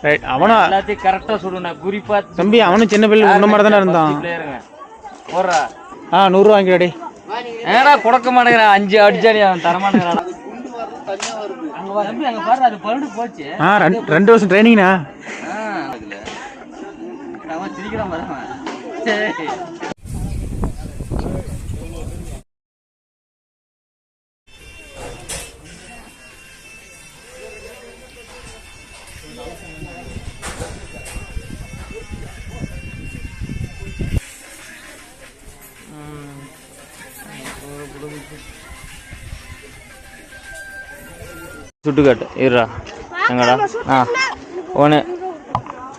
Right. அவனும் எல்லாத்தையும் கரெக்டா சொல்லணும். குறிப்பா தம்பி அவனும் சின்ன பிள்ளை உன்ன மாதிரி தானே இருந்தான். போடுறா. 100 ரூபா வாங்கிடாடி. ஏடா கொடுக்க மாட்டேங்கிறான். 5 அடிச்சாடி அவன் தரமாட்டேங்கிறான். அங்க பாரு அது பழுடு போச்சு. 2 வருஷம் ட்ரைனிங்னா. அவன் சிரிக்கிறான் பாரு. சரி. சுட்டுக்காட்டு இருடா எங்கடா ஒன்று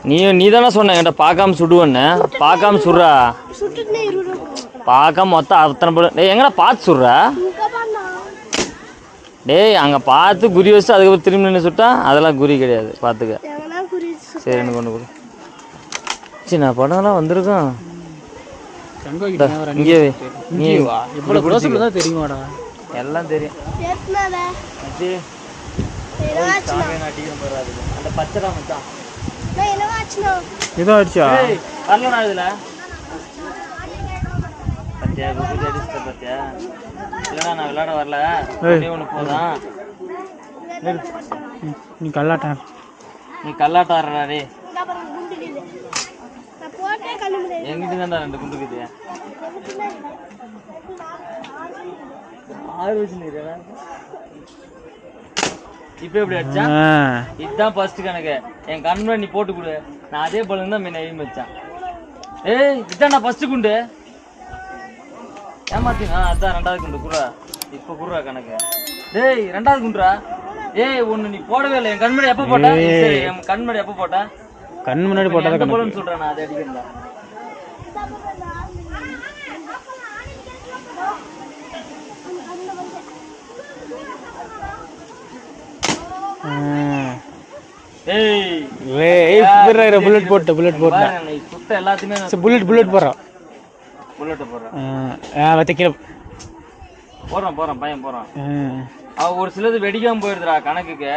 நீ தானே சொன்ன என்கிட்ட பார்க்காம சுடுவேன்னு. பார்க்காம சுடுறா. பார்க்காம மொத்தம் அத்தனை போல. டேய் எங்கடா பார்த்து சுடுறா. டேய் அங்கே பார்த்து குறி வச்சு அதுக்கப்புறம் திரும்பி நின்று சுட்டா அதெல்லாம் குறி கிடையாது. பார்த்துக்க. சரி எனக்கு கொண்டு கொடு. சரி நான் படம்லாம் வந்திருக்கோம். இங்கே நீ தெரியுமாடா எல்லாம் தெரியும். அந்த பச்சை மச்சான் ஏதோ ஆயிடுச்சா வரலண்ணா இதுல பத்தியா அடிச்சுட்ட பத்தியா. இல்லைண்ணா நான் விளையாட வரல. ஒன்று போதான் நீ கல்லாட்ட ஆடுறாடே. எங்கிட்ட தான்டா 2 குண்டு இருக்குது. 6 வச்சு இப்ப எப்படி அடிச்சா. இதுதான் ஃபர்ஸ்ட் கணக்கு. என் கண்ணுல நீ போட்டு கொடு. நான் அதே பலன் தான் மீன் எய்ம் வச்சேன். ஏய் இதுதான் நான் ஃபர்ஸ்ட் குண்டு. ஏமாத்தி அதான் 2வது குண்டு குடுறா. இப்ப குடுறா கணக்கு. டேய் 2வது குண்டுரா. ஏய் ஒண்ணு நீ போடவே இல்லை. என் கண் முன்னாடி எப்ப போட்டா. சரி என் கண் முன்னாடி எப்ப போட்டா. கண் முன்னாடி போட்டா பலன் சொல்றேன். நான் அதை அடிக்கிறேன். புல்லட் போட்டு சுத்த எல்லாத்தையுமே புல்லட் போடுறான். போறான் பையன் போறான். அவ ஒரு சிலது வெடிக்காம போயிடுதுடா கணக்குக்கு.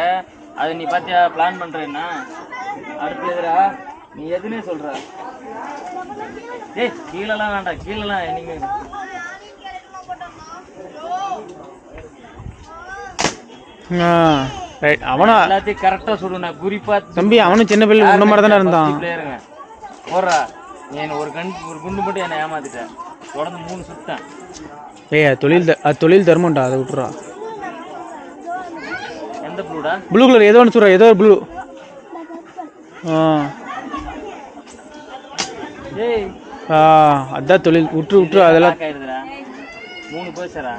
அது நீ பாத்தியா பிளான் பண்றேன்னா அடுத்து எதுரா நீ எதுனே சொல்ற. ஏய் கீழெல்லாம் வேண்டாம். கீழெல்லாம் நீங்க அவனும் எல்லாத்தையும் கரெக்டா சொல்லணும். குறிப்பா தம்பி அவனும் சின்ன பிள்ளை உன்ன மாதிரி தானே இருந்தான். போடுறா. நீ ஒரு குண்டு மட்டும் என்ன ஏமாத்திட்டேன். தொடர்ந்து 3 சுட்டேன். தொழில் தர்மம்டா. அதை விட்டுறா. எந்த ப்ளூடா. ப்ளூ கலர் ஏதோ ஒன்று சொல்ற. ஏதோ ஒரு ப்ளூ. அதான் தொழில் விட்டுரு. அதெல்லாம் 3 போய்ச்சரா.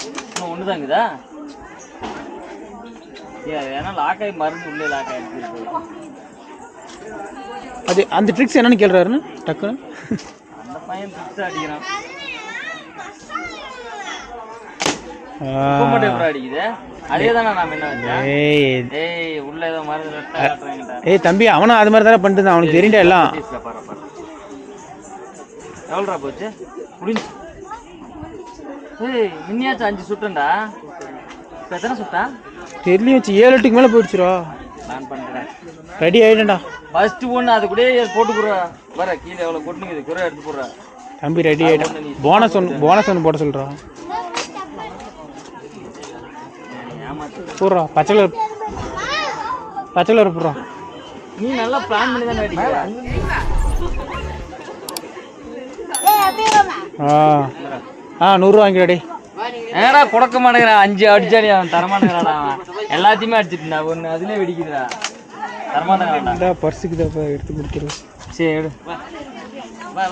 இன்னும் 1 தாங்குதா. ஏன்னா லாக்காய் மருந்து உள்ளே லாக்காய். அது அந்த ட்ரிக்ஸ் என்னன்னு கேள்றாருன்னு டக்குன்னு அந்த பையன் ட்ரிக்ஸ் அடிக்கிறான். அடிக்குது அதேதானே நான் என்ன வச்சேன். ஏய் உள்ள ஏதோ மருந்து. ஏய் தம்பி அவனும் அது மாதிரி தானே பண்ணிட்டு அவனுக்கு தெரியுண்டா எல்லாம். எவ்வளோடா போச்சு முடிஞ்சு. ஏய் இன்னியாச்சும் 5 சுட்டேன்டா. இப்போ எத்தனை சுட்டா தெரியல. 7-8க்கு மேலே போயிடுச்சுரா. நான் பண்ணுறேன். ரெடி ஆகிட்டேன்டா. ஃபர்ஸ்ட் ஒன்று அது கூட போட்டு கொடுறா. வர கீழே எவ்வளோ கொட்டுனுக்குது. குறை எடுத்து போடுறா. தம்பி ரெடி ஆகிட்டேன். போனஸ் ஒன்று போட சொல்கிறா. போடுறா. பச்சை கலர் போடுறா. நீ நல்லா பிளான் பண்ணி தானே அடிக்கிற. 100 ரூபா வாங்கிடாடி. ஏடா கொடுக்க மாட்டேங்கிறான். 5 அடிச்சாடி அவன் தரமாட்டேங்கிறான். அவன் எல்லாத்தையுமே அடிச்சுட்டுடா. ஒன்று அதுலேயே வெடிக்குதுடா. தரமாட்டேங்கிறான்டா. பர்ஸுக்கு தான் எடுத்து முடிக்கிறேன். சரி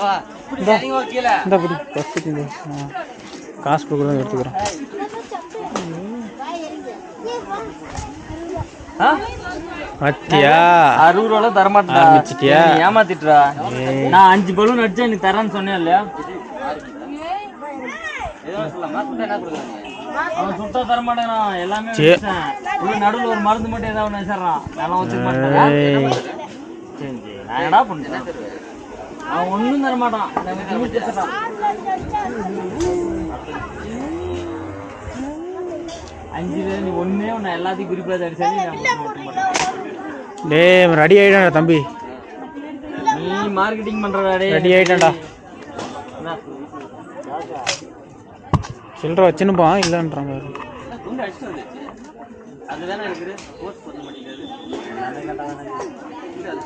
வா இந்த படி பர்ஸுக்கு காசு கொடுக்குறத எடுத்துக்கிறேன். பத்தியா 60 ரூபாய் தரமாட்டேன். ஏமாத்திட்டுறா. நான் 5 பலூன் அடிச்சா நீ தரேன்னு சொன்னேன் இல்லையா. அவன் சுட்டா தர மாட்டேங்கிறான். எல்லாமே நடுவில் ஒரு மருந்து மட்டும் ஏதாவது வச்சிடறான். நல்லா வச்சுக்க மாட்டேன். நான் என்னடா பண்ணுறேன். அவன் ஒன்றும் தர மாட்டான். 5 பேர் நீ ஒன்னே ஒன்று எல்லாத்தையும் குறிப்பாக அடிச்சாலும் டேய் ரெடி ஆயிட்டான்டா தம்பி. நீ மார்க்கெட்டிங் பண்றடா டேய். ரெடி ஆயிட்டான்டா. சில்லற வச்சுனுப்பா இல்லன்றாங்க. குண்டு அடிச்சு வந்துச்சு. அதுதானே இருக்குது. போஸ்ட் பண்ண மாட்டேங்குது. நானே கட்டதானே. இது அது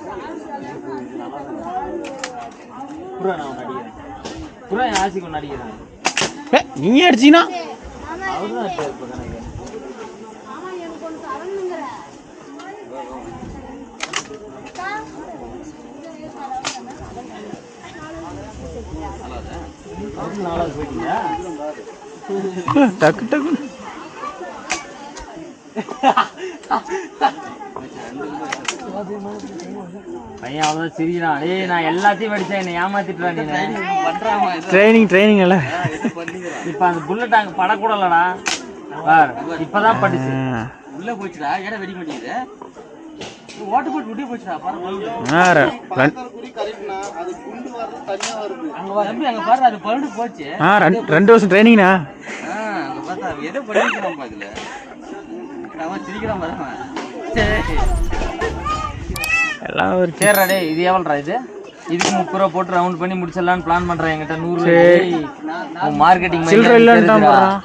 புறா நான் அடிக்கிறேன். புறா ஆசி கொண்டு அடிக்கிறேன். நீ அடிச்சீனா? அவர்தான் இப்ப கணக்கு. ஆமா எனக்கு ஒன்னு தரணுங்கற. நாளாவது போயிட்டீங்களா? டக்கு டக்கு பையன் அவ்வளோதான் சிரிக்கிறான். டேய் நான் எல்லாத்தையும் படிச்சேன், என்னை ஏமாத்திட்டுறான் நீ. ட்ரைனிங் இல்ல. இப்ப அந்த புல்லட் அங்க படக்கூடலடா. பார் இப்பதான் படிச்சு உள்ள போச்சுடா. ஏடா வெடி பண்ணிடுது. ஓட்டு போட்டு விட்டே போச்சுடா. பாரு குறி கரெக்ட்னா அது குண்டு வரது தனியா வருது. அங்க தம்பி அங்க பாரு அது பழுடு போச்சு. 2 வருஷம் ட்ரைனிங்னா. அங்க பார்த்தா ஏதோ பண்ணிக்கிறான் பாக்கல. அவன் சிரிக்கிறான் பாரு. எல்லாம் ஒரு கேரடா டேய். இது எவ்வளோடா இது? இதுக்கு 30 ரூபா போட்டு ரவுண்ட் பண்ணி முடிச்சிடலான்னு பிளான் பண்றேன். என்கிட்ட 100 மார்க்கெட்டிங் சில்லற இல்லன்ட்டான் போறான்.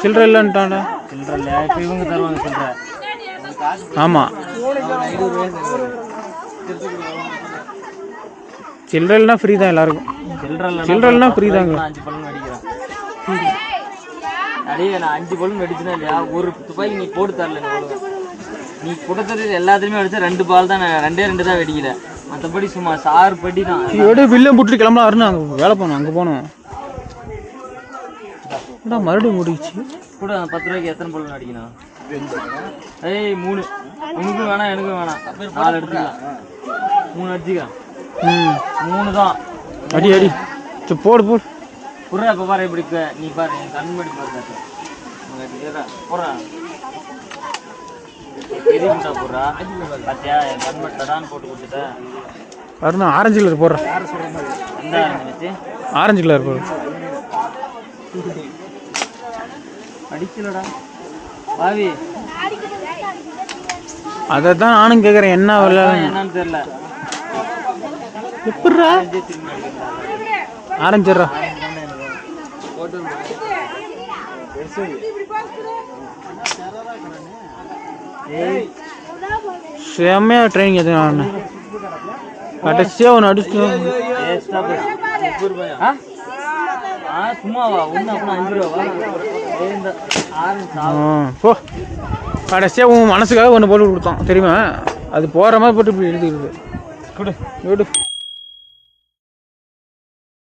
சில்லற இல்லன்ட்டான்டா. சில்லற இல்ல. இப்ப இவங்க தருவாங்க சில்லற. ஆமா சில்லற இல்லனா ஃப்ரீ தான் எல்லாருக்கும். சில்லற இல்லனா ஃப்ரீ தாங்க. 5 பலூன் அடிக்கிறேன். அடே நான் 5 பலூன் அடிச்சனா இல்லையா? ஒரு துப்பாக்கி நீ போட்டு தரல. நீ கொடுத்தது எல்லாத்தையுமே அடிச்சா 2 பால் தான். 2 தான் வெடிக்கல. மற்றபடி சும்மா சார் படி தான். இதோட வில்லம் போட்டு கிளம்பலாம். அருண் அங்கே வேலை போகணும். அங்கே போகணும். மறுபடியும் முடிச்சு கூட 10 ரூபாய்க்கு எத்தனை பலூன் அடிக்கணும்? ஏய் 3. உனக்கும் வேணாம் எனக்கும் வேணாம். 4 எடுத்துக்கலாம். 3 அடிச்சுக்கலாம். 3 தான். அடி அடி போடு போடு. புறா இப்போ பாரு எப்படி நீ பாரு. என் கண் மடி பாரு. புறா தெரியும்டா புறா. பார்த்தியா என் கண் மடி தடான்னு போட்டு கொடுத்துட்டேன். அருணா ஆரஞ்சு கலர் போடுறேன். எந்த ஆரஞ்சு? ஆரஞ்சு கலர் போடு. அடிக்கலடா பாவி. அதை தான் நானும் கேட்குறேன். என்ன விளையாட என்னன்னு தெரியல. எப்படா ஆரஞ்சிடுறா. செம்மையா ட்ரைனிங் எது நான் கடைசியாக ஒன்று அடிச்சு சும்மாவா? ஒன்று அப்புறம் 5 ரூபாவா? போ. கடைசியாக உன் மனசுக்காக ஒன்று போட்டு கொடுத்தோம் தெரியுமா? அது போகிற மாதிரி போட்டு இப்படி எழுதிக்கிறது. கொடு